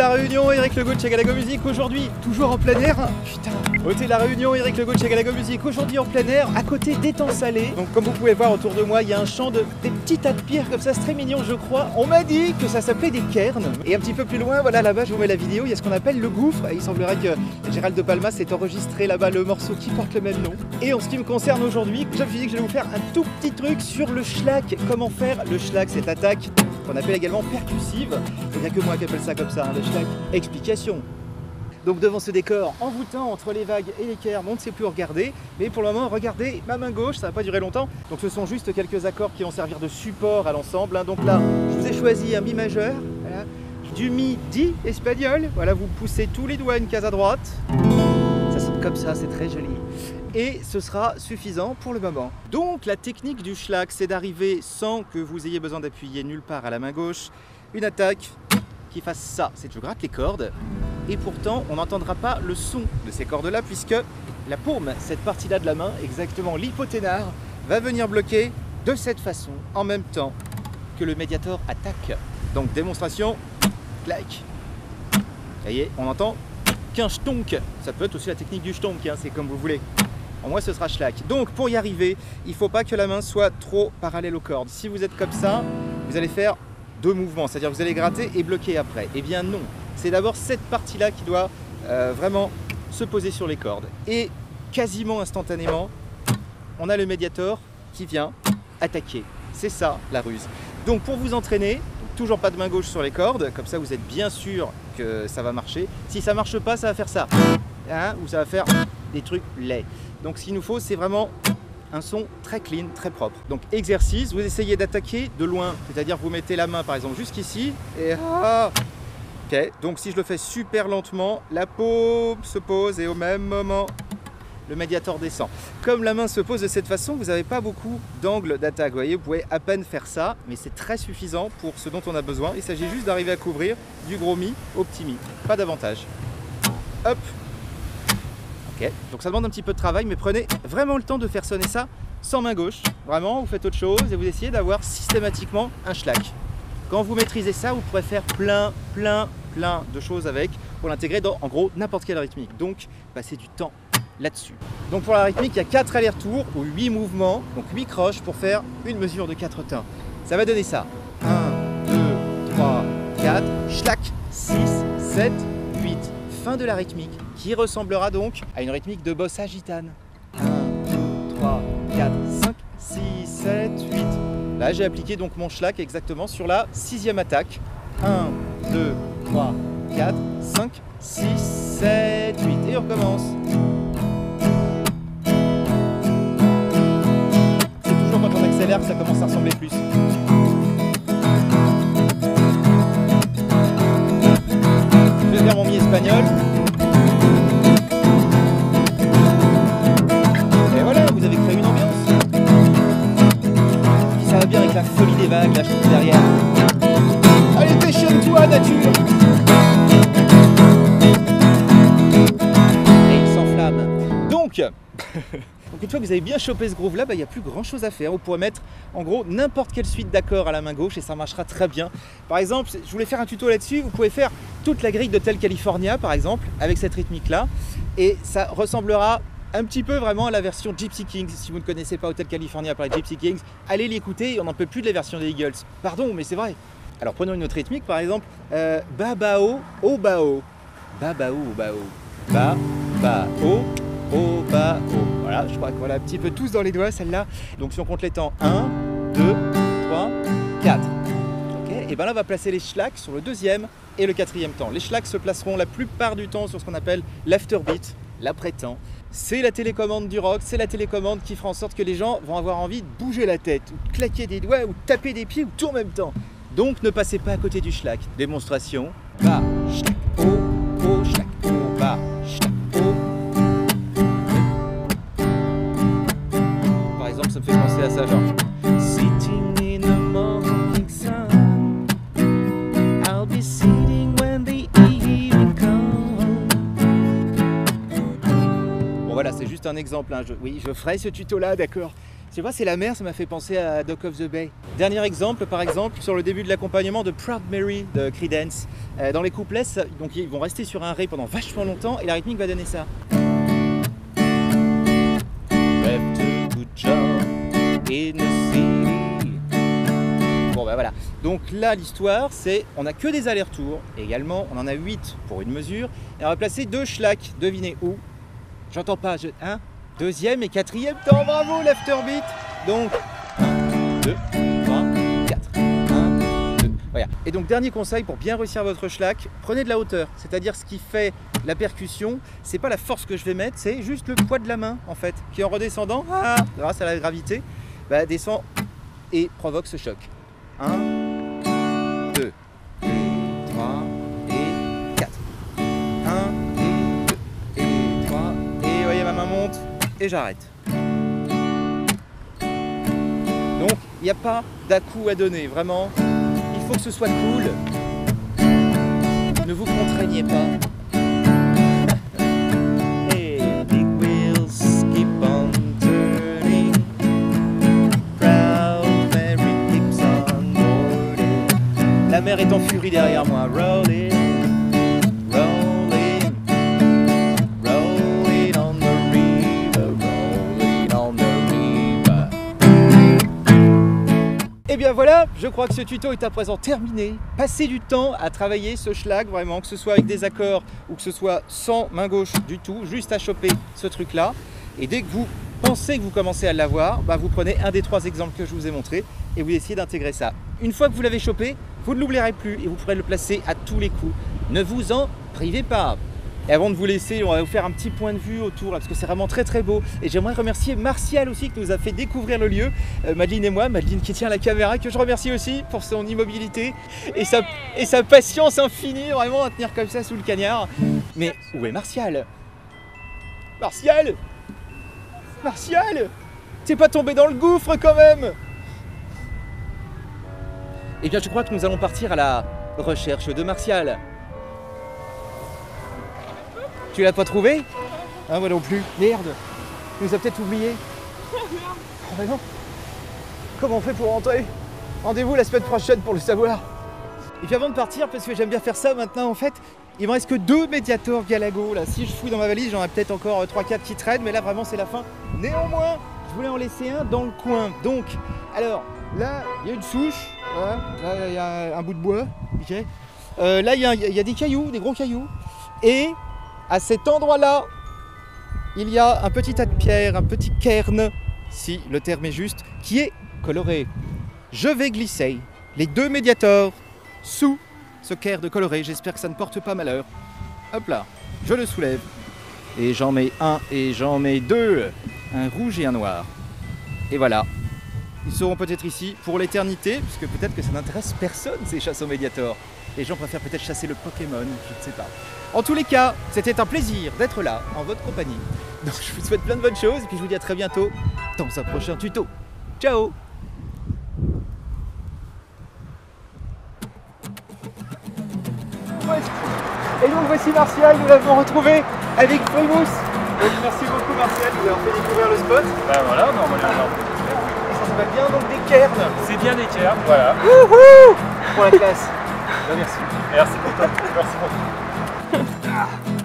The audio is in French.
La Réunion, Eric Legault de chez Galago Music. Aujourd'hui, toujours en plein air. Putain. Hôtel La Réunion, Eric Legault de chez Galago Music. Aujourd'hui en plein air, à côté d'étangs salés. Donc comme vous pouvez voir autour de moi, il y a un champ de des petits tas de pierres comme ça, c'est très mignon je crois. On m'a dit que ça s'appelait des cairns. Et un petit peu plus loin, voilà là-bas, je vous mets la vidéo, il y a ce qu'on appelle le gouffre. Il semblerait que Gérald de Palmas ait enregistré là-bas le morceau qui porte le même nom. Et en ce qui me concerne aujourd'hui, je me suis dit que j'allais vous faire un tout petit truc sur le schlag. Comment faire le schlag, cette attaque qu'on appelle également percussive. Il n'y a que moi qui appelle ça comme ça, hein, le schlag. Explication. Donc devant ce décor envoûtant entre les vagues et les cairns, on ne sait plus regarder. Mais pour le moment, regardez ma main gauche, ça va pas durer longtemps. Donc ce sont juste quelques accords qui vont servir de support à l'ensemble. Hein. Donc là, je vous ai choisi un Mi majeur, voilà, du Mi Di espagnol. Voilà, vous poussez tous les doigts une case à droite. Ça sonne comme ça, c'est très joli. Et ce sera suffisant pour le moment. Donc la technique du schlag, c'est d'arriver sans que vous ayez besoin d'appuyer nulle part à la main gauche. Une attaque qui fasse ça, c'est que je gratte les cordes. Et pourtant, on n'entendra pas le son de ces cordes-là puisque la paume, cette partie-là de la main, exactement l'hypothénare, va venir bloquer de cette façon, en même temps que le médiator attaque. Donc démonstration, clac. Vous voyez, on entend qu'un stonk. Ça peut être aussi la technique du stonk, hein, c'est comme vous voulez. En moi, ce sera schlag. Donc pour y arriver, il ne faut pas que la main soit trop parallèle aux cordes. Si vous êtes comme ça, vous allez faire deux mouvements, c'est-à-dire vous allez gratter et bloquer après. Eh bien non, c'est d'abord cette partie-là qui doit vraiment se poser sur les cordes. Et quasiment instantanément, on a le médiator qui vient attaquer. C'est ça la ruse. Donc pour vous entraîner, toujours pas de main gauche sur les cordes, comme ça vous êtes bien sûr que ça va marcher. Si ça marche pas, ça va faire ça, hein, ou ça va faire des trucs laids. Donc ce qu'il nous faut, c'est vraiment un son très clean, très propre. Donc exercice, vous essayez d'attaquer de loin, c'est-à-dire vous mettez la main par exemple jusqu'ici et ah. Ok, donc si je le fais super lentement, la paume se pose et au même moment, le médiator descend. Comme la main se pose de cette façon, vous n'avez pas beaucoup d'angle d'attaque. Vous voyez, vous pouvez à peine faire ça, mais c'est très suffisant pour ce dont on a besoin. Il s'agit juste d'arriver à couvrir du gros Mi au petit Mi, pas davantage. Hop. Ok, donc ça demande un petit peu de travail, mais prenez vraiment le temps de faire sonner ça sans main gauche. Vraiment, vous faites autre chose et vous essayez d'avoir systématiquement un schlag. Quand vous maîtrisez ça, vous pourrez faire plein de choses avec pour l'intégrer dans, en gros, n'importe quelle rythmique. Donc, passez du temps là-dessus. Donc pour la rythmique, il y a 4 allers-retours ou 8 mouvements, donc 8 croches pour faire une mesure de 4 temps. Ça va donner ça. 1, 2, 3, 4, schlag, 6, 7, 8. Fin de la rythmique qui ressemblera donc à une rythmique de bossa gitane. 1, 2, 3, 4, 5, 6, 7, 8. Là, j'ai appliqué donc mon schlag exactement sur la 6e attaque. 1, 2, 3, 4, 5, 6, 7, 8. Et on recommence. C'est toujours quand on accélère que ça commence à ressembler plus. Je vais faire mon Mi espagnol. Et voilà, vous avez créé une ambiance. Ça va bien avec la folie des vagues, là je trouve derrière. Allez, passionne-toi, nature! Et il s'enflamme. Donc une fois que vous avez bien chopé ce groove là, il n'y a plus grand chose à faire. Vous pourrez mettre en gros n'importe quelle suite d'accords à la main gauche et ça marchera très bien. Par exemple, je voulais faire un tuto là-dessus, vous pouvez faire toute la grille d'Hotel California par exemple, avec cette rythmique là, et ça ressemblera un petit peu vraiment à la version Gypsy Kings. Si vous ne connaissez pas Hotel California par les Gypsy Kings, allez l'écouter, on n'en peut plus de la version des Eagles. Pardon, mais c'est vrai. Alors prenons une autre rythmique, par exemple, Babao, Obao. Babao, Obao. Ba-ba-o, Obao. Voilà, je crois qu'on l'a un petit peu tous dans les doigts, celle-là. Donc si on compte les temps, 1, 2, 3, 4. Ok, et bien là, on va placer les schlags sur le 2e et le 4e temps. Les schlags se placeront la plupart du temps sur ce qu'on appelle l'afterbeat, l'après-temps. C'est la télécommande du rock, c'est la télécommande qui fera en sorte que les gens vont avoir envie de bouger la tête, ou de claquer des doigts, ou de taper des pieds, ou tout en même temps. Donc ne passez pas à côté du schlag. Démonstration. Ba, schlag, oh, schlag, oh, ba, schlag, oh. Par exemple, ça me fait penser à ça, genre. Sitting in the morning sun, I'll be sitting when the evening comes. Bon voilà, c'est juste un exemple, hein. Oui, je ferai ce tuto là, d'accord. Je sais pas, c'est la mer, ça m'a fait penser à Dock of the Bay. Dernier exemple, par exemple, sur le début de l'accompagnement de Proud Mary de Creedence. Dans les couplets, donc ils vont rester sur un ré pendant vachement longtemps et la rythmique va donner ça. Left a good job in the city. Bon bah voilà. Donc là l'histoire c'est, on a que des allers-retours. Et également on en a 8 pour une mesure. Et on va placer 2 schlacs. Devinez où? J'entends pas, hein? Deuxième et quatrième temps, bravo l'afterbeat. Donc 1, 2, 3, 4. 1, 2. Voilà. Et donc dernier conseil pour bien réussir votre schlack, prenez de la hauteur. C'est-à-dire ce qui fait la percussion, c'est pas la force que je vais mettre, c'est juste le poids de la main en fait, qui en redescendant, grâce à la gravité, bah, descend et provoque ce choc. 1, 2, 3 et 4. 1 et 2 et 3. Et voyez ma main monte et j'arrête. Donc il n'y a pas d'à-coup à donner, vraiment. Il faut que ce soit cool. Ne vous contraignez pas. La mer est en furie derrière moi. Rolling, rolling, rolling on the river, rolling on the river. Et bien voilà, je crois que ce tuto est à présent terminé. Passez du temps à travailler ce schlag, vraiment, que ce soit avec des accords ou que ce soit sans main gauche du tout, juste à choper ce truc-là. Et dès que vous pensez que vous commencez à l'avoir, bah vous prenez un des 3 exemples que je vous ai montrés et vous essayez d'intégrer ça. Une fois que vous l'avez chopé, vous ne l'oublierez plus et vous pourrez le placer à tous les coups. Ne vous en privez pas. Et avant de vous laisser, on va vous faire un petit point de vue autour là, parce que c'est vraiment très très beau. Et j'aimerais remercier Martial aussi qui nous a fait découvrir le lieu. Madeleine et moi, Madeleine qui tient la caméra, que je remercie aussi pour son immobilité et sa patience infinie vraiment à tenir comme ça sous le cagnard. Mais où est Martial? Martial! Martial! T'es pas tombé dans le gouffre quand même! Eh bien je crois que nous allons partir à la recherche de Martial. Tu l'as pas trouvé? Ah moi non plus. Merde. Il nous a peut-être oublié. Oh bah non. Comment on fait pour rentrer? Rendez-vous la semaine prochaine pour le savoir. Et puis avant de partir, parce que j'aime bien faire ça maintenant en fait, il me reste que 2 Mediator Galago là. Si je fouille dans ma valise, j'en ai peut-être encore 3-4 qui traînent, mais là vraiment c'est la fin. Néanmoins, je voulais en laisser un dans le coin. Donc, alors, là, il y a une souche. Voilà. Là, il y a un bout de bois. Okay. Là, il y a des cailloux, des gros cailloux. Et à cet endroit-là, il y a un petit tas de pierres, un petit cairn, si le terme est juste, qui est coloré. Je vais glisser les 2 Mediators sous ce cairn coloré. J'espère que ça ne porte pas malheur. Hop là, je le soulève. Et j'en mets un et j'en mets 2. Un rouge et un noir. Et voilà. Ils seront peut-être ici pour l'éternité, puisque peut-être que ça n'intéresse personne ces chasses au Mediator. Les gens préfèrent peut-être chasser le Pokémon, je ne sais pas. En tous les cas, c'était un plaisir d'être là, en votre compagnie. Donc je vous souhaite plein de bonnes choses, et puis je vous dis à très bientôt dans un prochain tuto. Ciao! Et donc voici Martial, nous l'avons retrouvé avec Primus. Donc merci beaucoup Martial, nous avons fait découvrir le spot. Ben voilà, normalement. Ça va bien donc des cairns. C'est bien des cairns, voilà. Wouhou! Pour la classe. Ben, merci. Merci pour toi. Merci beaucoup.